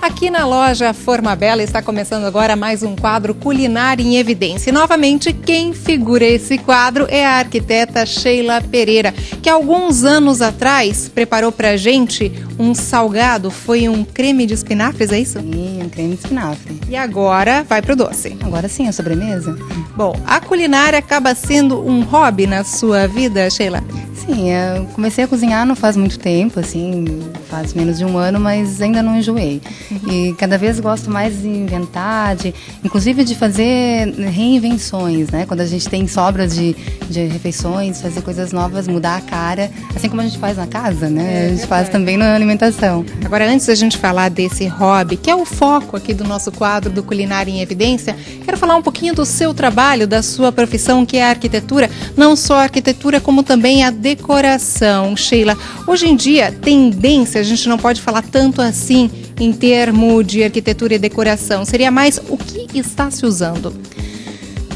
Aqui na loja Forma Bela está começando agora mais um quadro Culinária em Evidência. E novamente, quem figura esse quadro é a arquiteta Sheila Pereira, que há alguns anos atrás preparou pra gente um salgado, foi um creme de espinafres, é isso? Sim, um creme de espinafre. E agora vai pro doce. Agora sim, a sobremesa. Bom, a culinária acaba sendo um hobby na sua vida, Sheila? Sim, eu comecei a cozinhar não faz muito tempo, assim, faz menos de um ano, mas ainda não enjoei. E cada vez gosto mais de inventar, inclusive de fazer reinvenções, né? Quando a gente tem sobras de refeições, fazer coisas novas, mudar a cara, assim como a gente faz na casa, né? A gente faz também na alimentação. Agora, antes da gente falar desse hobby, que é o foco aqui do nosso quadro do Culinária em Evidência, quero falar um pouquinho do seu trabalho, da sua profissão, que é a arquitetura, não só a arquitetura, como também a decoração. Sheila, hoje em dia, tendência, a gente não pode falar tanto assim em termos de arquitetura e decoração, seria mais o que está se usando?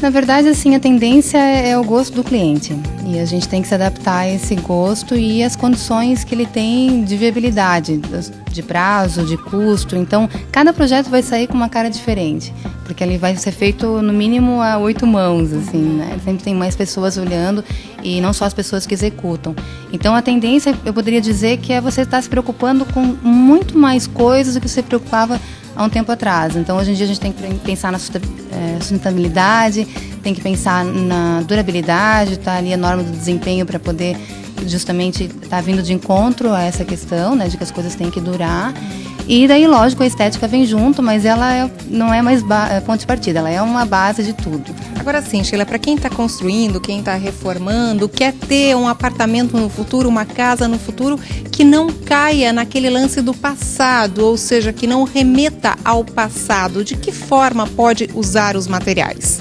Na verdade, assim, a tendência é o gosto do cliente e a gente tem que se adaptar a esse gosto e as condições que ele tem de viabilidade, de prazo, de custo. Então, cada projeto vai sair com uma cara diferente, porque ele vai ser feito no mínimo a 8 mãos, assim, né? Sempre tem mais pessoas olhando e não só as pessoas que executam. Então, a tendência, eu poderia dizer que é você estar se preocupando com muito mais coisas do que você preocupava há um tempo atrás. Então, hoje em dia, a gente tem que pensar na sustentabilidade, tem que pensar na durabilidade, tá ali a norma do desempenho para poder justamente estar vindo de encontro a essa questão, né, de que as coisas têm que durar. E daí, lógico, a estética vem junto, mas ela não é mais ponto de partida, ela é uma base de tudo. Agora sim, Sheila, para quem está construindo, quem está reformando, quer ter um apartamento no futuro, uma casa no futuro, que não caia naquele lance do passado, ou seja, que não remeta ao passado, de que forma pode usar os materiais?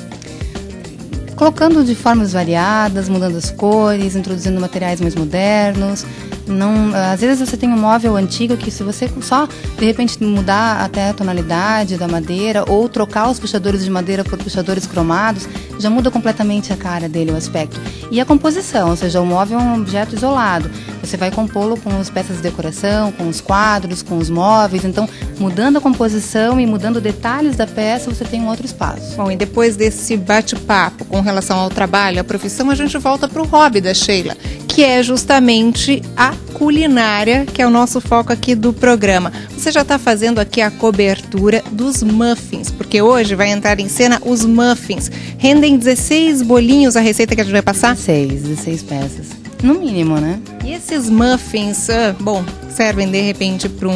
Colocando de formas variadas, mudando as cores, introduzindo materiais mais modernos. Não, às vezes você tem um móvel antigo que se você só de repente mudar até a tonalidade da madeira ou trocar os puxadores de madeira por puxadores cromados, já muda completamente a cara dele, o aspecto. E a composição, ou seja, o móvel é um objeto isolado. Você vai compô-lo com as peças de decoração, com os quadros, com os móveis. Então, mudando a composição e mudando detalhes da peça, você tem um outro espaço. Bom, e depois desse bate-papo com relação ao trabalho, à profissão, a gente volta para o hobby da Sheila, que é justamente a culinária, que é o nosso foco aqui do programa. Você já está fazendo aqui a cobertura dos muffins, porque hoje vai entrar em cena os muffins. Rendem 16 bolinhos a receita que a gente vai passar? 16 peças. No mínimo, né? E esses muffins, servem de repente para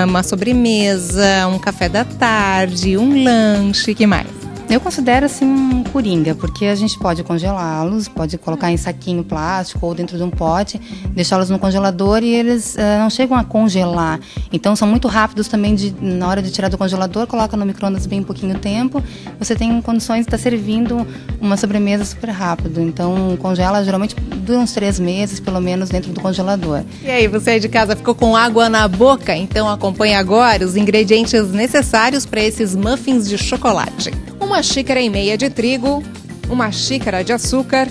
uma sobremesa, um café da tarde, um lanche, que mais? Eu considero assim um coringa, porque a gente pode congelá-los, pode colocar em saquinho plástico ou dentro de um pote, deixá-los no congelador e eles não chegam a congelar. Então são muito rápidos também, na hora de tirar do congelador, coloca no micro-ondas bem pouquinho tempo, você tem condições de estar servindo uma sobremesa super rápido. Então congela geralmente dura uns 3 meses, pelo menos, dentro do congelador. E aí, você aí de casa ficou com água na boca? Então acompanhe agora os ingredientes necessários para esses muffins de chocolate. 1,5 xícaras de trigo, 1 xícara de açúcar,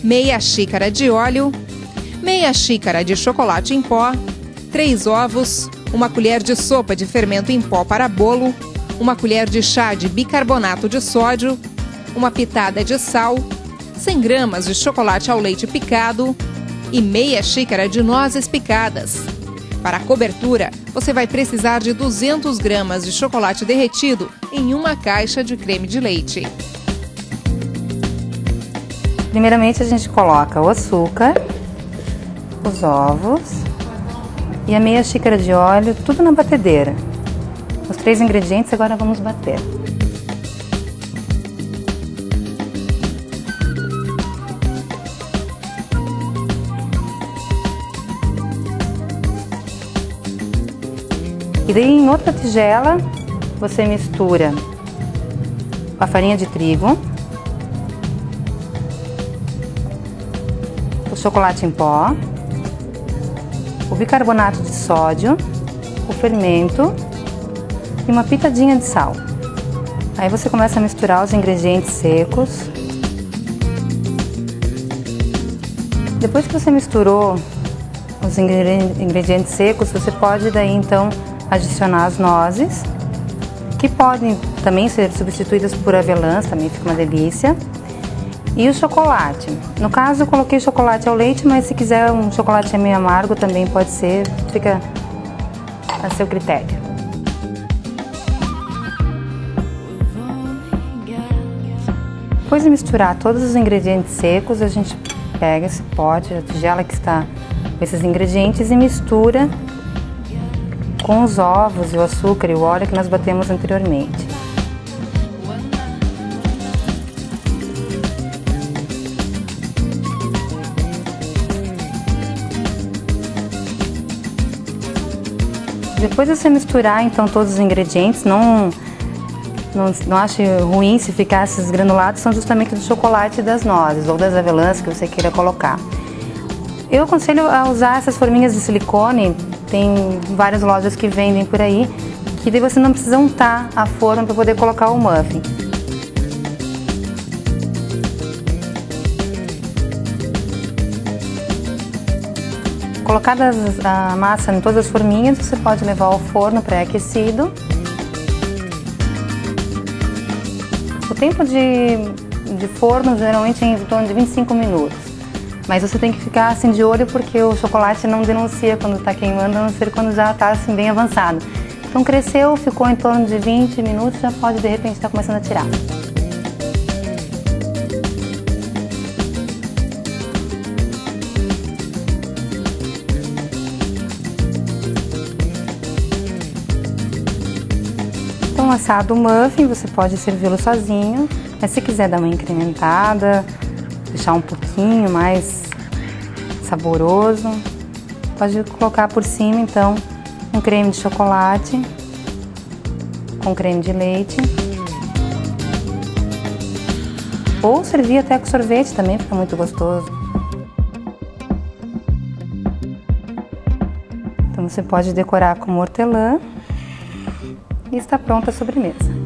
meia xícara de óleo, meia xícara de chocolate em pó, 3 ovos, 1 colher de sopa de fermento em pó para bolo, 1 colher de chá de bicarbonato de sódio, 1 pitada de sal, 100 gramas de chocolate ao leite picado e meia xícara de nozes picadas. Para a cobertura, você vai precisar de 200 gramas de chocolate derretido em 1 caixa de creme de leite. Primeiramente, a gente coloca o açúcar, os ovos e a meia xícara de óleo, tudo na batedeira. Os 3 ingredientes, agora vamos bater. E daí, em outra tigela, você mistura a farinha de trigo, o chocolate em pó, o bicarbonato de sódio, o fermento e uma pitadinha de sal. Aí você começa a misturar os ingredientes secos. Depois que você misturou os ingredientes secos, você pode daí então adicionar as nozes, que podem também ser substituídas por avelãs, também fica uma delícia. E o chocolate. No caso, eu coloquei chocolate ao leite, mas se quiser um chocolate meio amargo também pode ser, fica a seu critério. Depois de misturar todos os ingredientes secos, a gente pega esse pote, a tigela que está com esses ingredientes e mistura com os ovos, o açúcar e o óleo que nós batemos anteriormente. Depois de você misturar então todos os ingredientes, não ache ruim se ficar esses granulados, são justamente do chocolate e das nozes ou das avelãs que você queira colocar. Eu aconselho a usar essas forminhas de silicone, tem várias lojas que vendem por aí, que daí você não precisa untar a forma para poder colocar o muffin. Colocada a massa em todas as forminhas, você pode levar ao forno pré-aquecido. O tempo de forno geralmente é em torno de 25 minutos. Mas você tem que ficar assim de olho porque o chocolate não denuncia quando está queimando, a não ser quando já está assim bem avançado. Então cresceu, ficou em torno de 20 minutos, já pode de repente estar começando a tirar. Então, assado o muffin, você pode servi-lo sozinho, mas se quiser dar uma incrementada, deixar um pouquinho mais saboroso, pode colocar por cima então um creme de chocolate com creme de leite, ou servir até com sorvete também, fica muito gostoso. Então você pode decorar com hortelã e está pronta a sobremesa.